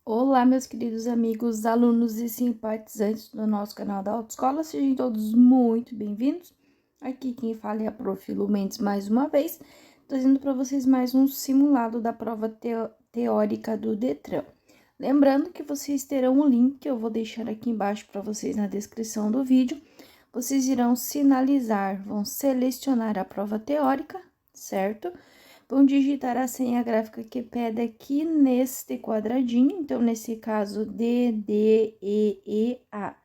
Olá, meus queridos amigos, alunos e simpatizantes do nosso canal da Autoescola, sejam todos muito bem-vindos. Aqui quem fala é a Prof. Lu Mendes mais uma vez, trazendo para vocês mais um simulado da prova teórica do Detran. Lembrando que vocês terão um link que eu vou deixar aqui embaixo para vocês na descrição do vídeo. Vocês irão sinalizar, vão selecionar a prova teórica, certo? Vão digitar a senha gráfica que pede aqui neste quadradinho, então, nesse caso, D, D, E, A.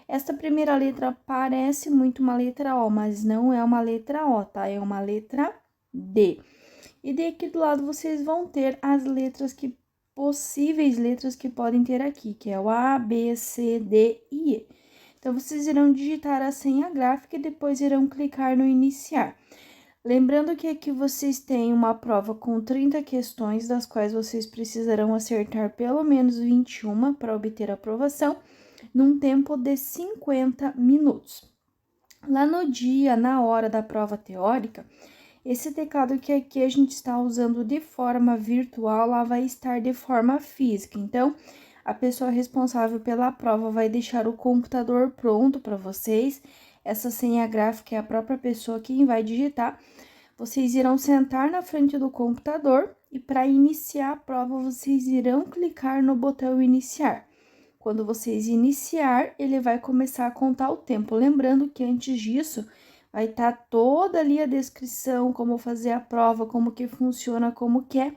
Esta primeira letra parece muito uma letra O, mas não é uma letra O, tá? É uma letra D. E daí aqui do lado vocês vão ter as letras possíveis letras que podem ter aqui, que é o A, B, C, D e E. Então, vocês irão digitar a senha gráfica e depois irão clicar no iniciar. Lembrando que aqui vocês têm uma prova com 30 questões, das quais vocês precisarão acertar pelo menos 21 para obter a aprovação, num tempo de 50 minutos. Lá no dia, na hora da prova teórica, esse teclado que aqui a gente está usando de forma virtual, lá vai estar de forma física. Então, a pessoa responsável pela prova vai deixar o computador pronto para vocês. Essa senha gráfica é a própria pessoa quem vai digitar. Vocês irão sentar na frente do computador e para iniciar a prova, vocês irão clicar no botão iniciar. Quando vocês iniciar, ele vai começar a contar o tempo. Lembrando que antes disso, vai estar toda ali a descrição, como fazer a prova, como que funciona, como que é.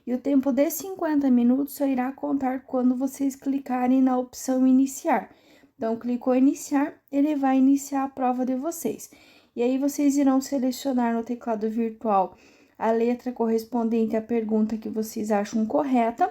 E o tempo de 50 minutos só irá contar quando vocês clicarem na opção iniciar. Então, clicou em iniciar, ele vai iniciar a prova de vocês. E aí, vocês irão selecionar no teclado virtual a letra correspondente à pergunta que vocês acham correta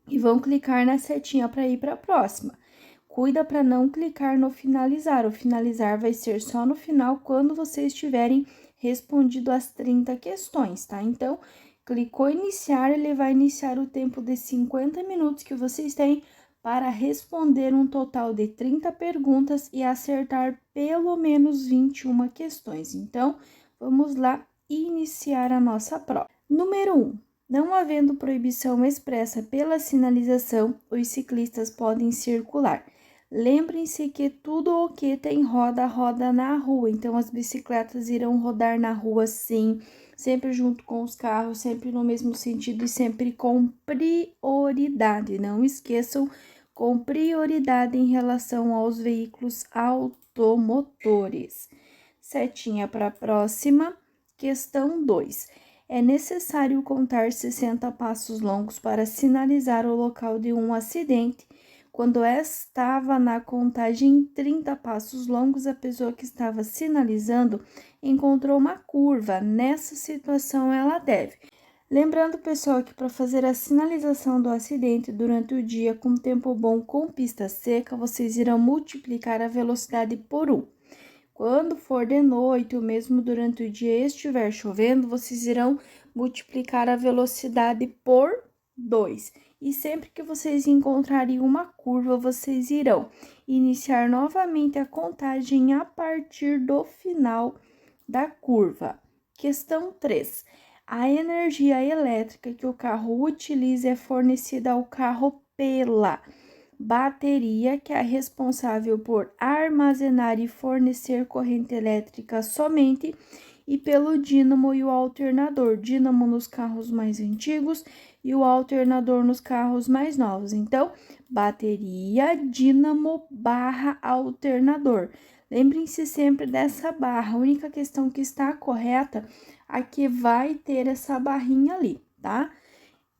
e vão clicar na setinha para ir para a próxima. Cuida para não clicar no finalizar. O finalizar vai ser só no final, quando vocês tiverem respondido as 30 questões, tá? Então, clicou em iniciar, ele vai iniciar o tempo de 50 minutos que vocês têm para responder um total de 30 perguntas e acertar pelo menos 21 questões. Então, vamos lá iniciar a nossa prova. Número 1. Não havendo proibição expressa pela sinalização, os ciclistas podem circular. Lembrem-se que tudo o que tem roda, roda na rua. Então, as bicicletas irão rodar na rua, sim, sempre junto com os carros, sempre no mesmo sentido e sempre com prioridade. Não esqueçam, com prioridade em relação aos veículos automotores. Setinha para a próxima. Questão 2. É necessário contar 60 passos longos para sinalizar o local de um acidente. Quando estava na contagem 30 passos longos, a pessoa que estava sinalizando encontrou uma curva. Nessa situação, ela deve. Lembrando, pessoal, que para fazer a sinalização do acidente durante o dia com tempo bom com pista seca, vocês irão multiplicar a velocidade por 1. Quando for de noite ou mesmo durante o dia estiver chovendo, vocês irão multiplicar a velocidade por 2. E sempre que vocês encontrarem uma curva, vocês irão iniciar novamente a contagem a partir do final da curva. Questão 3. A energia elétrica que o carro utiliza é fornecida ao carro pela bateria, que é responsável por armazenar e fornecer corrente elétrica somente, e pelo dínamo e o alternador. Dínamo nos carros mais antigos e o alternador nos carros mais novos. Então, bateria, dínamo, barra, alternador. Lembrem-se sempre dessa barra. A única questão que está correta, aqui vai ter essa barrinha ali, tá?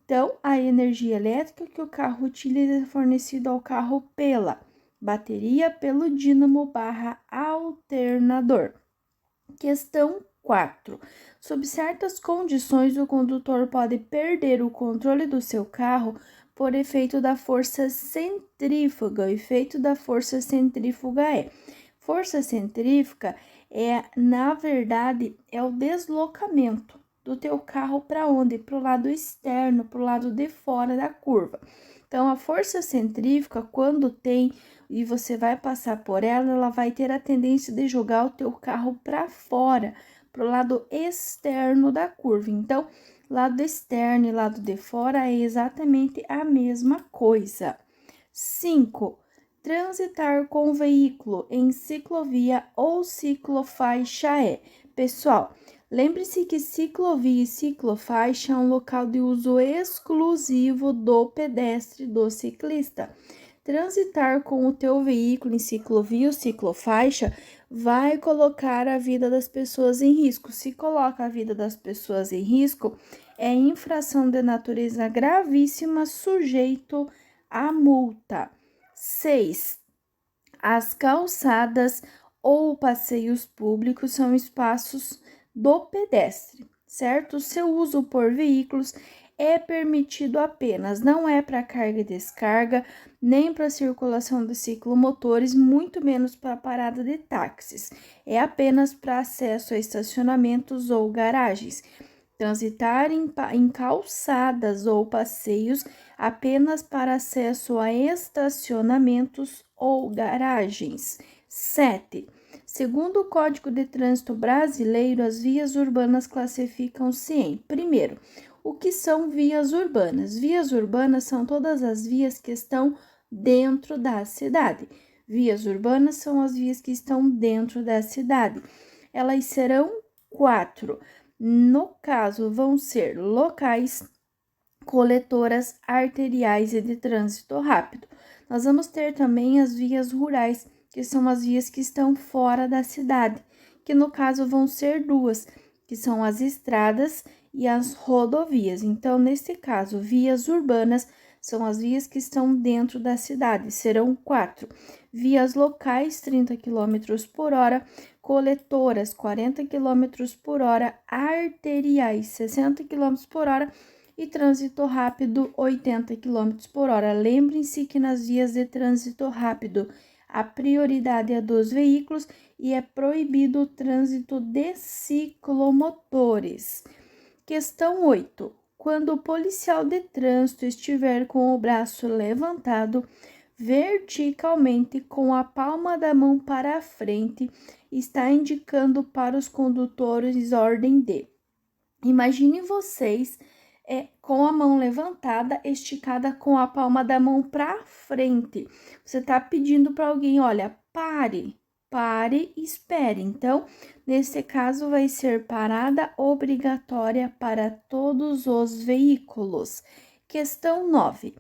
Então, a energia elétrica que o carro utiliza é fornecida ao carro pela bateria, pelo dínamo barra alternador. Questão 4. Sob certas condições, o condutor pode perder o controle do seu carro por efeito da força centrífuga. O efeito da força centrífuga força centrífuga na verdade, é o deslocamento do teu carro para onde? Para o lado externo, para o lado de fora da curva. Então, a força centrífuga, quando tem e você vai passar por ela, ela vai ter a tendência de jogar o teu carro para fora, para o lado externo da curva. Então, lado externo e lado de fora é exatamente a mesma coisa. 5. Transitar com o veículo em ciclovia ou ciclofaixa é. Pessoal, lembre-se que ciclovia e ciclofaixa é um local de uso exclusivo do pedestre, do ciclista. Transitar com o teu veículo em ciclovia ou ciclofaixa vai colocar a vida das pessoas em risco. Se coloca a vida das pessoas em risco, é infração de natureza gravíssima, sujeito a multa. 6. As calçadas ou passeios públicos são espaços do pedestre, certo? Seu uso por veículos é permitido apenas, não é para carga e descarga, nem para circulação de ciclomotores, muito menos para parada de táxis. É apenas para acesso a estacionamentos ou garagens. Transitar em calçadas ou passeios apenas para acesso a estacionamentos ou garagens. 7. Segundo o Código de Trânsito Brasileiro, as vias urbanas classificam-se em: primeiro, o que são vias urbanas? Vias urbanas são todas as vias que estão dentro da cidade. Vias urbanas são as vias que estão dentro da cidade. Elas serão 4. No caso, vão ser locais, coletoras, arteriais e de trânsito rápido. Nós vamos ter também as vias rurais, que são as vias que estão fora da cidade, que no caso vão ser 2, que são as estradas e as rodovias. Então, nesse caso, vias urbanas são as vias que estão dentro da cidade, serão 4. Vias locais, 30 km por hora, coletoras, 40 km por hora, arteriais, 60 km por hora e trânsito rápido, 80 km por hora. Lembrem-se que nas vias de trânsito rápido, a prioridade é dos veículos e é proibido o trânsito de ciclomotores. Questão 8. Quando o policial de trânsito estiver com o braço levantado verticalmente com a palma da mão para a frente, está indicando para os condutores ordem de. Imagine vocês com a mão levantada, esticada com a palma da mão para frente. Você está pedindo para alguém, olha, pare, espere. Então, nesse caso, vai ser parada obrigatória para todos os veículos. Questão 9.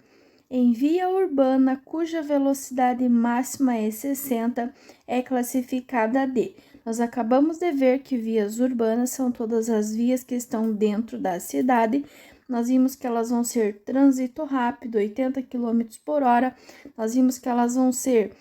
Em via urbana, cuja velocidade máxima é 60, é classificada de. Nós acabamos de ver que vias urbanas são todas as vias que estão dentro da cidade. Nós vimos que elas vão ser trânsito rápido, 80 km por hora. Nós vimos que elas vão ser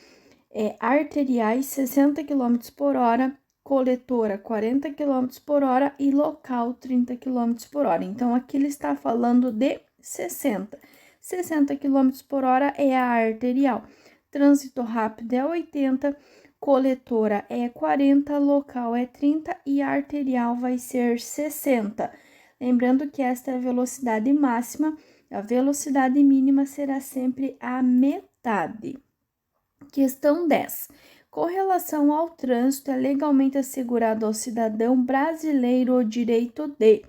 arteriais, 60 km por hora, coletora, 40 km por hora e local, 30 km por hora. Então, aqui ele está falando de 60. 60 km por hora é a arterial. Trânsito rápido é 80, coletora é 40, local é 30 e arterial vai ser 60. Lembrando que esta é a velocidade máxima, a velocidade mínima será sempre a metade. Questão 10. Com relação ao trânsito, é legalmente assegurado ao cidadão brasileiro o direito de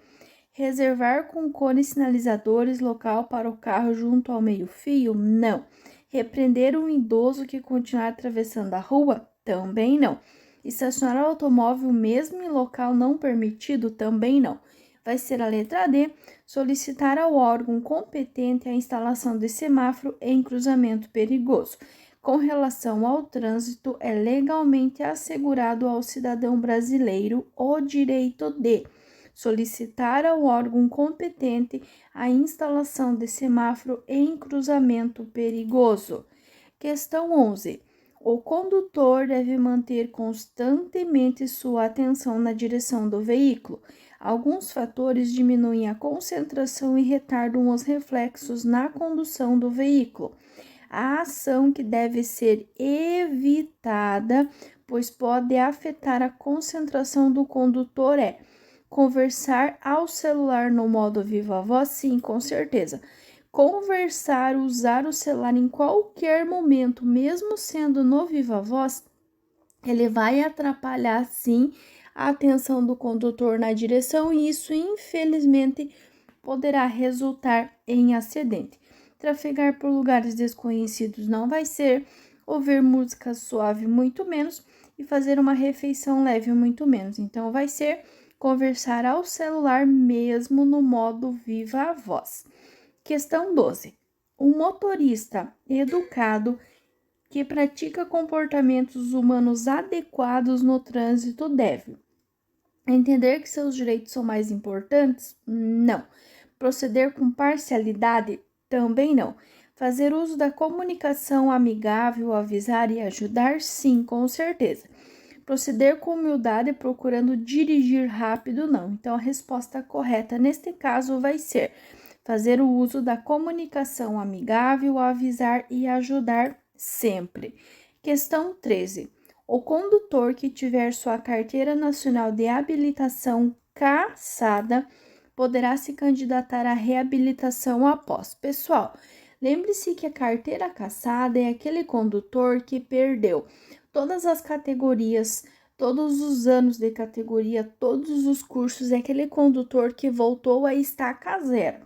reservar com cones sinalizadores local para o carro junto ao meio-fio? Não. Repreender um idoso que continuar atravessando a rua? Também não. Estacionar o automóvel mesmo em local não permitido? Também não. Vai ser a letra D, solicitar ao órgão competente a instalação de semáforo em cruzamento perigoso. Com relação ao trânsito, é legalmente assegurado ao cidadão brasileiro o direito de solicitar ao órgão competente a instalação de semáforo em cruzamento perigoso. Questão 11. O condutor deve manter constantemente sua atenção na direção do veículo. Alguns fatores diminuem a concentração e retardam os reflexos na condução do veículo. A ação que deve ser evitada, pois pode afetar a concentração do condutor, é conversar ao celular no modo viva voz? Sim, com certeza. Conversar, usar o celular em qualquer momento, mesmo sendo no viva voz, ele vai atrapalhar, sim, a atenção do condutor na direção e isso, infelizmente, poderá resultar em acidente. Trafegar por lugares desconhecidos não vai ser, ouvir música suave muito menos e fazer uma refeição leve muito menos. Então, vai ser conversar ao celular mesmo no modo viva voz. Questão 12. O motorista educado que pratica comportamentos humanos adequados no trânsito deve entender que seus direitos são mais importantes? Não. Proceder com parcialidade? Também não. Fazer uso da comunicação amigável, avisar e ajudar? Sim, com certeza. Proceder com humildade procurando dirigir rápido? Não. Então, a resposta correta neste caso vai ser fazer o uso da comunicação amigável, avisar e ajudar sempre. Questão 13. O condutor que tiver sua carteira nacional de habilitação cassada poderá se candidatar à reabilitação após. Pessoal, lembre-se que a carteira cassada é aquele condutor que perdeu todas as categorias, todos os anos de categoria, todos os cursos, é aquele condutor que voltou a estaca zero.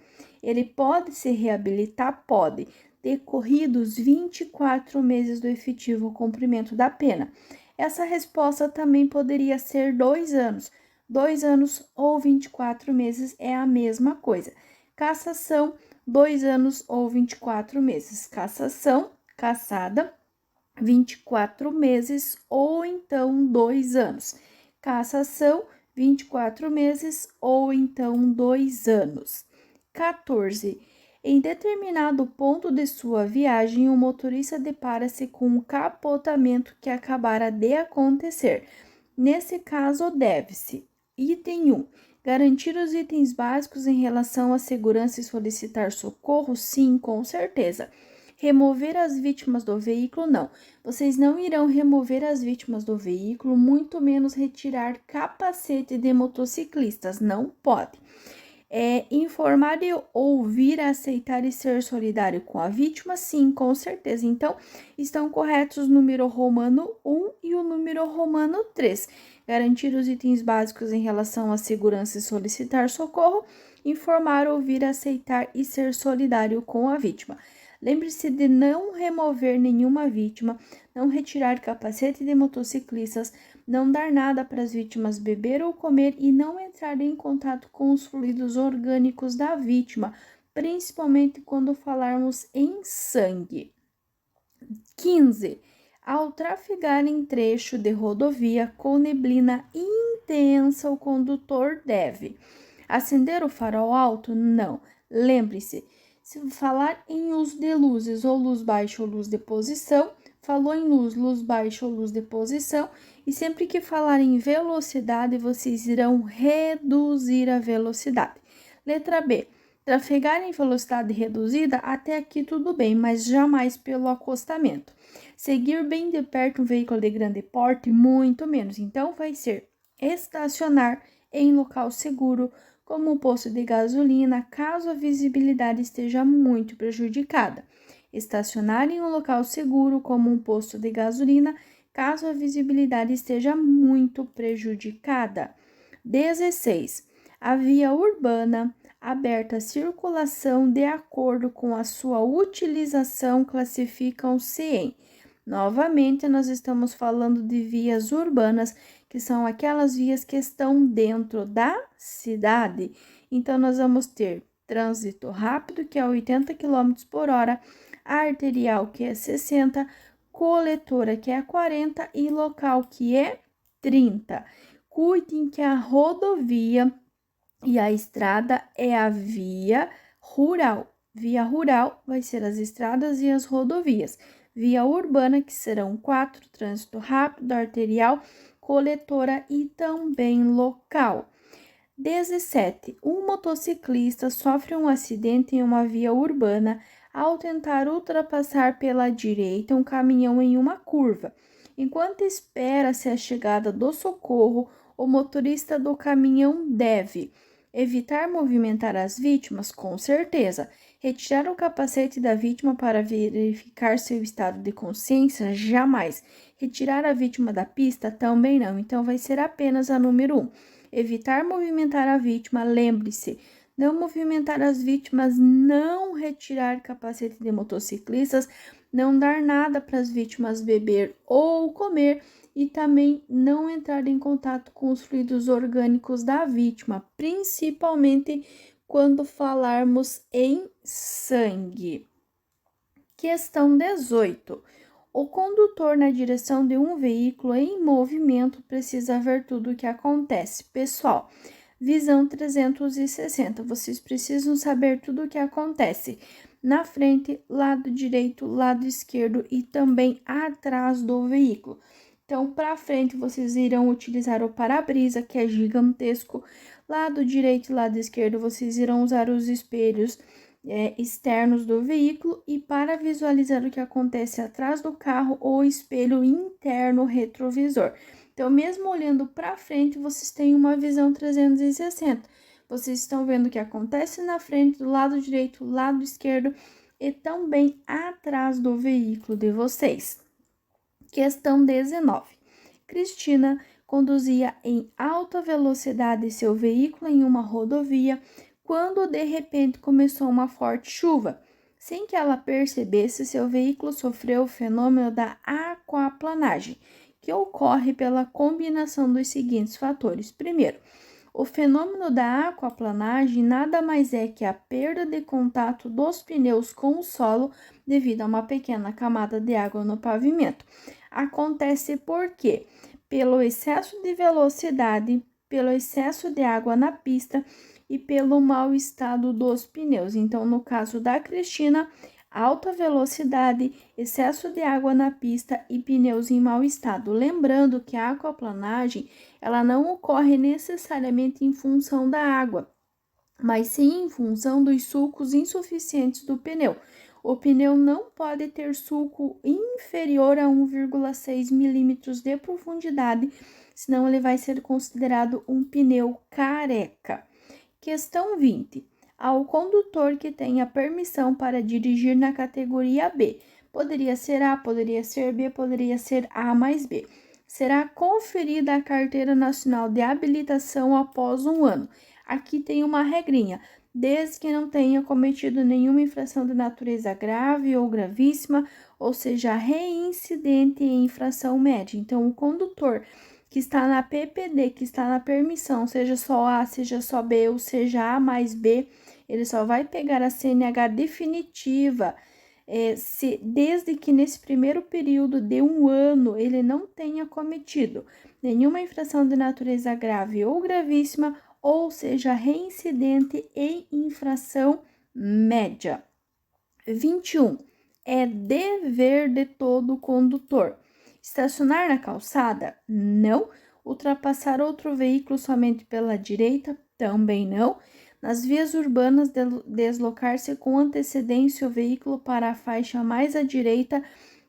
Ele pode se reabilitar? Pode, decorridos 24 meses do efetivo cumprimento da pena. Essa resposta também poderia ser 2 anos. 2 anos ou 24 meses é a mesma coisa. Cassação, 2 anos ou 24 meses. Cassação, cassada, 24 meses ou então 2 anos. Cassação, 24 meses ou então 2 anos. 14. Em determinado ponto de sua viagem, o motorista depara-se com um capotamento que acabara de acontecer. Nesse caso, deve-se: item 1. Garantir os itens básicos em relação à segurança e solicitar socorro? Sim, com certeza. Remover as vítimas do veículo? Não. Vocês não irão remover as vítimas do veículo, muito menos retirar capacete de motociclistas. Não pode. Informar e ouvir, aceitar e ser solidário com a vítima? Sim, com certeza. Então, estão corretos o número romano 1 e o número romano 3. Garantir os itens básicos em relação à segurança e solicitar socorro. Informar, ouvir, aceitar e ser solidário com a vítima. Lembre-se de não remover nenhuma vítima, não retirar capacete de motociclistas, não dar nada para as vítimas beber ou comer e não entrar em contato com os fluidos orgânicos da vítima, principalmente quando falarmos em sangue. 15. Ao trafegar em trecho de rodovia com neblina intensa, o condutor deve acender o farol alto? Não. Lembre-se, se falar em uso de luzes ou luz baixa ou luz de posição, falou em luz, luz baixa ou luz de posição, e sempre que falar em velocidade, vocês irão reduzir a velocidade. Letra B. Trafegar em velocidade reduzida, até aqui tudo bem, mas jamais pelo acostamento. Seguir bem de perto um veículo de grande porte, muito menos. Então, vai ser estacionar em local seguro, como um posto de gasolina, caso a visibilidade esteja muito prejudicada. Estacionar em um local seguro, como um posto de gasolina, caso a visibilidade esteja muito prejudicada. 16. A via urbana aberta à circulação de acordo com a sua utilização classificam-se em. Novamente, nós estamos falando de vias urbanas, que são aquelas vias que estão dentro da cidade. Então, nós vamos ter trânsito rápido, que é 80 km por hora, arterial, que é 60, coletora, que é 40 e local, que é 30. Cuidem que a rodovia e a estrada é a via rural. Via rural vai ser as estradas e as rodovias. Via urbana, que serão 4, trânsito rápido, arterial, coletora e também local. 17. Um motociclista sofre um acidente em uma via urbana ao tentar ultrapassar pela direita um caminhão em uma curva. Enquanto espera-se a chegada do socorro, o motorista do caminhão deve evitar movimentar as vítimas, com certeza. Retirar o capacete da vítima para verificar seu estado de consciência, jamais. Retirar a vítima da pista, também não. Então, vai ser apenas a número 1. Evitar movimentar a vítima, lembre-se, não movimentar as vítimas, não retirar capacete de motociclistas, não dar nada para as vítimas beber ou comer e também não entrar em contato com os fluidos orgânicos da vítima, principalmente quando falarmos em sangue. Questão 18. O condutor na direção de um veículo em movimento precisa ver tudo o que acontece. Pessoal, visão 360. Vocês precisam saber tudo o que acontece na frente, lado direito, lado esquerdo e também atrás do veículo. Então, para frente, vocês irão utilizar o para-brisa, que é gigantesco. Lado direito e lado esquerdo, vocês irão usar os espelhos externos do veículo, e para visualizar o que acontece atrás do carro, o espelho interno retrovisor. Então, mesmo olhando para frente, vocês têm uma visão 360. Vocês estão vendo o que acontece na frente, do lado direito, lado esquerdo e também atrás do veículo de vocês. Questão 19. Cristina conduzia em alta velocidade seu veículo em uma rodovia quando de repente começou uma forte chuva. Sem que ela percebesse, seu veículo sofreu o fenômeno da aquaplanagem, que ocorre pela combinação dos seguintes fatores. Primeiro, o fenômeno da aquaplanagem nada mais é que a perda de contato dos pneus com o solo devido a uma pequena camada de água no pavimento. Acontece porque, pelo excesso de velocidade, pelo excesso de água na pista e pelo mau estado dos pneus. Então, no caso da Cristina, alta velocidade, excesso de água na pista e pneus em mau estado. Lembrando que a aquaplanagem, ela não ocorre necessariamente em função da água, mas sim em função dos sulcos insuficientes do pneu. O pneu não pode ter sulco inferior a 1,6 milímetros de profundidade, senão ele vai ser considerado um pneu careca. Questão 20. Ao condutor que tenha permissão para dirigir na categoria B, poderia ser A, poderia ser B, poderia ser A mais B, será conferida a Carteira Nacional de Habilitação após 1 ano. Aqui tem uma regrinha, desde que não tenha cometido nenhuma infração de natureza grave ou gravíssima, ou seja, reincidente em infração média. Então, o condutor que está na PPD, que está na permissão, seja só A, seja só B, ou seja A mais B, ele só vai pegar a CNH definitiva desde que nesse primeiro período de 1 ano ele não tenha cometido nenhuma infração de natureza grave ou gravíssima, ou seja, reincidente em infração média. 21. É dever de todo condutor estacionar na calçada? Não. Ultrapassar outro veículo somente pela direita? Também não. Nas vias urbanas, deslocar-se com antecedência o veículo para a faixa mais à direita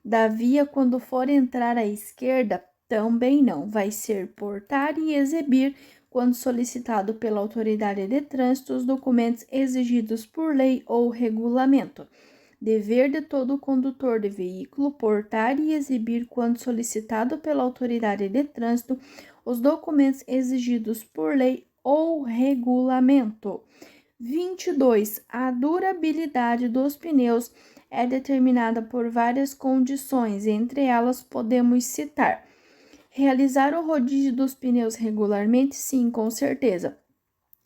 da via quando for entrar à esquerda? Também não. Vai ser portar e exibir, quando solicitado pela autoridade de trânsito, os documentos exigidos por lei ou regulamento. Dever de todo condutor de veículo portar e exibir, quando solicitado pela autoridade de trânsito, os documentos exigidos por lei ou regulamento. 22. A durabilidade dos pneus é determinada por várias condições, entre elas podemos citar: realizar o rodízio dos pneus regularmente? Sim, com certeza.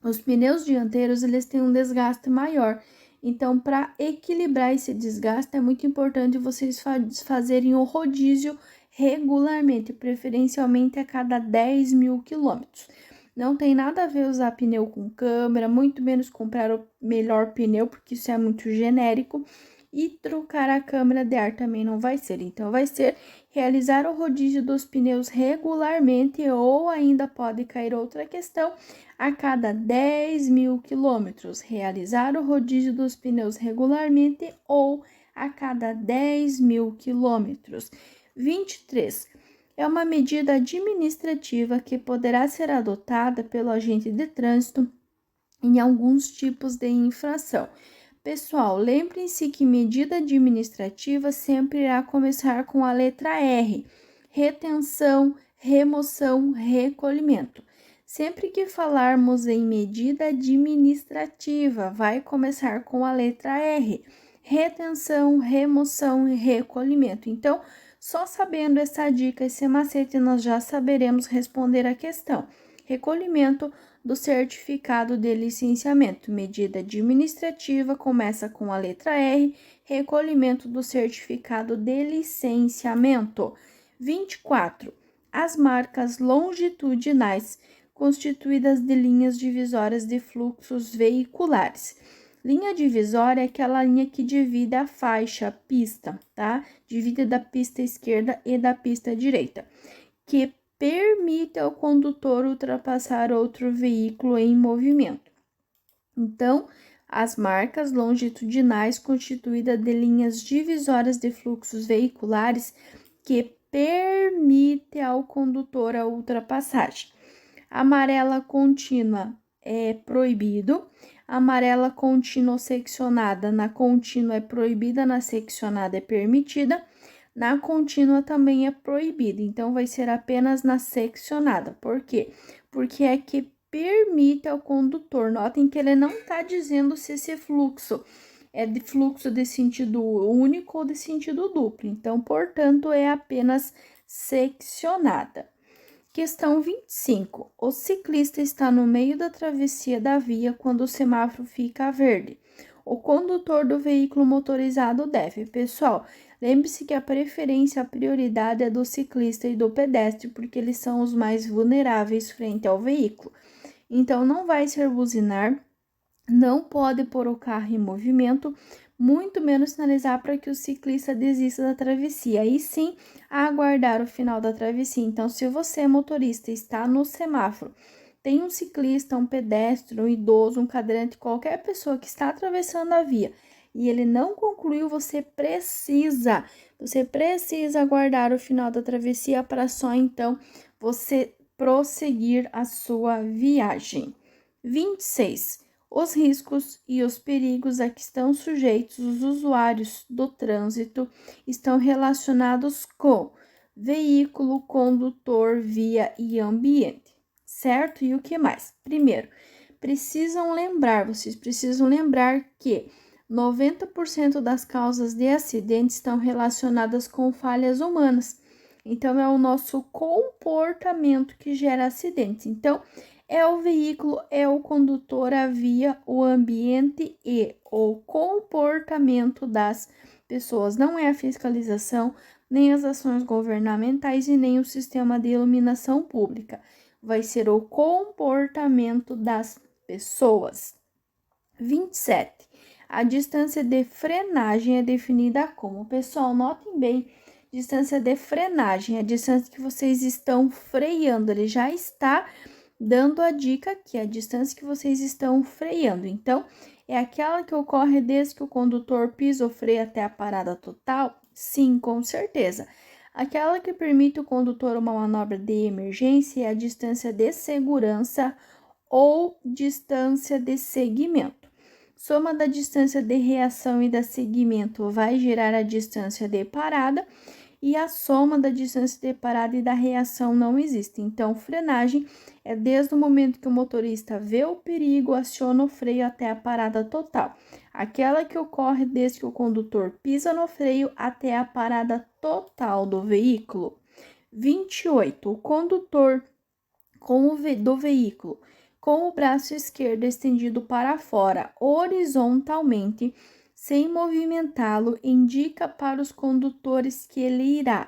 Os pneus dianteiros, eles têm um desgaste maior. Então, para equilibrar esse desgaste, é muito importante vocês fazerem o rodízio regularmente, preferencialmente a cada 10.000 quilômetros. Não tem nada a ver usar pneu com câmera, muito menos comprar o melhor pneu, porque isso é muito genérico. E trocar a câmara de ar também não vai ser. Então, vai ser realizar o rodízio dos pneus regularmente, ou ainda pode cair outra questão, a cada 10.000 quilômetros. Realizar o rodízio dos pneus regularmente ou a cada 10.000 quilômetros. 23. É uma medida administrativa que poderá ser adotada pelo agente de trânsito em alguns tipos de infração. Pessoal, lembrem-se que medida administrativa sempre irá começar com a letra R: retenção, remoção, recolhimento. Sempre que falarmos em medida administrativa, vai começar com a letra R. Retenção, remoção e recolhimento. Então, só sabendo essa dica, esse macete, nós já saberemos responder a questão. Recolhimento do certificado de licenciamento. Medida administrativa começa com a letra R. Recolhimento do certificado de licenciamento. 24. As marcas longitudinais constituídas de linhas divisórias de fluxos veiculares. Linha divisória é aquela linha que divide a faixa, a pista, tá? Divide da pista esquerda e da pista direita, que permite ao condutor ultrapassar outro veículo em movimento. Então, as marcas longitudinais constituídas de linhas divisórias de fluxos veiculares que permite ao condutor a ultrapassagem. Amarela contínua é proibido, amarela contínua seccionada, na contínua é proibida, na seccionada é permitida, na contínua também é proibida, então vai ser apenas na seccionada. Por quê? Porque é que permite ao condutor, notem que ele não está dizendo se esse fluxo é de fluxo de sentido único ou de sentido duplo, então, portanto, é apenas seccionada. Questão 25. O ciclista está no meio da travessia da via quando o semáforo fica verde. O condutor do veículo motorizado deve. Pessoal, lembre-se que a preferência, a prioridade é do ciclista e do pedestre, porque eles são os mais vulneráveis frente ao veículo. Então, não vai ser buzinar, não pode pôr o carro em movimento, muito menos sinalizar para que o ciclista desista da travessia, e sim aguardar o final da travessia. Então, se você, motorista, está no semáforo, tem um ciclista, um pedestre, um idoso, um cadeirante, qualquer pessoa que está atravessando a via e ele não concluiu, você precisa aguardar o final da travessia para só então você prosseguir a sua viagem. 26. Os riscos e os perigos a que estão sujeitos os usuários do trânsito estão relacionados com veículo, condutor, via e ambiente, certo? E o que mais? Primeiro, vocês precisam lembrar que 90% das causas de acidentes estão relacionadas com falhas humanas. Então, é o nosso comportamento que gera acidentes. Então, é o veículo, é o condutor, a via, o ambiente e o comportamento das pessoas. Não é a fiscalização, nem as ações governamentais e nem o sistema de iluminação pública. Vai ser o comportamento das pessoas. 27. A distância de frenagem é definida como? Pessoal, notem bem, distância de frenagem, a distância que vocês estão freando, ele já está dando a dica que a distância que vocês estão freando. Então, é aquela que ocorre desde que o condutor pisa o freio até a parada total? Sim, com certeza. Aquela que permite o condutor uma manobra de emergência é a distância de segurança ou distância de seguimento. Soma da distância de reação e da seguimento vai gerar a distância de parada, e a soma da distância de parada e da reação não existe. Então, frenagem é desde o momento que o motorista vê o perigo, aciona o freio até a parada total. Aquela que ocorre desde que o condutor pisa no freio até a parada total do veículo. 28. O condutor do veículo com o braço esquerdo estendido para fora, horizontalmente, sem movimentá-lo, indica para os condutores que ele irá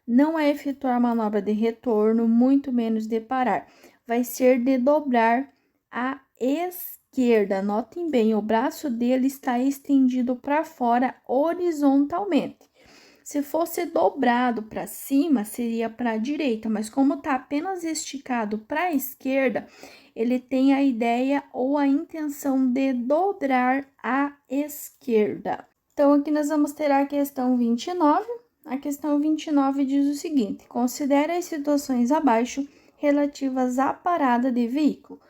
não é efetuar manobra de retorno, muito menos de parar. Vai ser de dobrar à esquerda. Notem bem, o braço dele está estendido para fora horizontalmente. Se fosse dobrado para cima, seria para a direita, mas como está apenas esticado para a esquerda, ele tem a ideia ou a intenção de dobrar à esquerda. Então, aqui nós vamos ter a questão 29. A questão 29 diz o seguinte: considere as situações abaixo relativas à parada de veículo.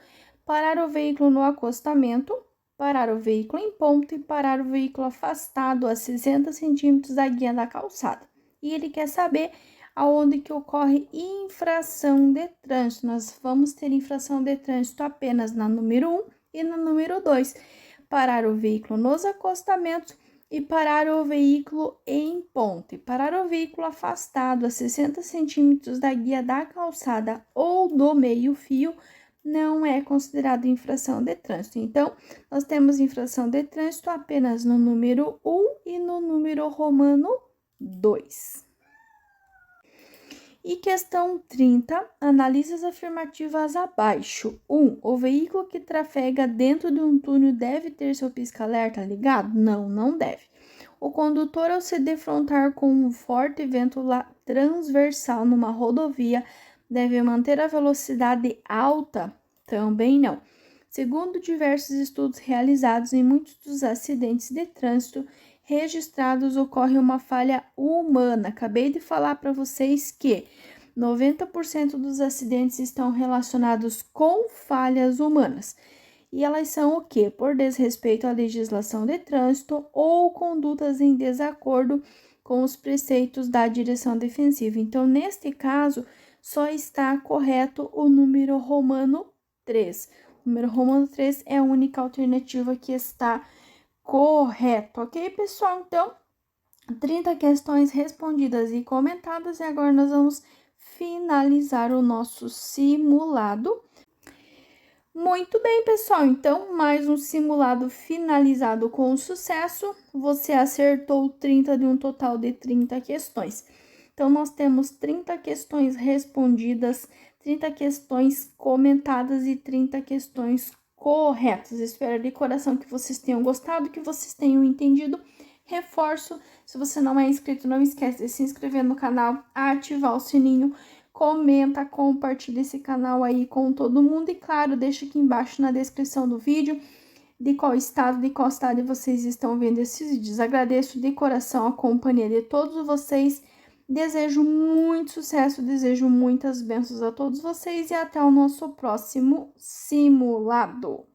Parar o veículo no acostamento, parar o veículo em ponto e parar o veículo afastado a 60 centímetros da guia da calçada. E ele quer saber aonde que ocorre infração de trânsito. Nós vamos ter infração de trânsito apenas na número 1 e na número 2. Parar o veículo nos acostamentos e parar o veículo em ponte. Parar o veículo afastado a 60 centímetros da guia da calçada ou do meio-fio não é considerado infração de trânsito. Então, nós temos infração de trânsito apenas no número 1 e no número romano 2. E questão 30, analise as afirmativas abaixo. 1. O veículo que trafega dentro de um túnel deve ter seu pisca-alerta ligado? Não, não deve. O condutor, ao se defrontar com um forte vento transversal numa rodovia, deve manter a velocidade alta? Também não. Segundo diversos estudos realizados em muitos dos acidentes de trânsito registrados, ocorre uma falha humana. Acabei de falar para vocês que 90% dos acidentes estão relacionados com falhas humanas. E elas são o quê? Por desrespeito à legislação de trânsito ou condutas em desacordo com os preceitos da direção defensiva. Então, neste caso, só está correto o número romano 3. O número romano 3 é a única alternativa que está correto, ok, pessoal? Então, 30 questões respondidas e comentadas, e agora nós vamos finalizar o nosso simulado. Muito bem, pessoal, então, mais um simulado finalizado com sucesso. Você acertou 30 de um total de 30 questões. Então, nós temos 30 questões respondidas, 30 questões comentadas e 30 questões corretas. Espero de coração que vocês tenham gostado, que vocês tenham entendido. Reforço, se você não é inscrito, não esquece de se inscrever no canal, ativar o sininho, comenta, compartilha esse canal aí com todo mundo e, claro, deixa aqui embaixo na descrição do vídeo de qual estado vocês estão vendo esses vídeos. Agradeço de coração a companhia de todos vocês. Desejo muito sucesso, desejo muitas bênçãos a todos vocês e até o nosso próximo simulado.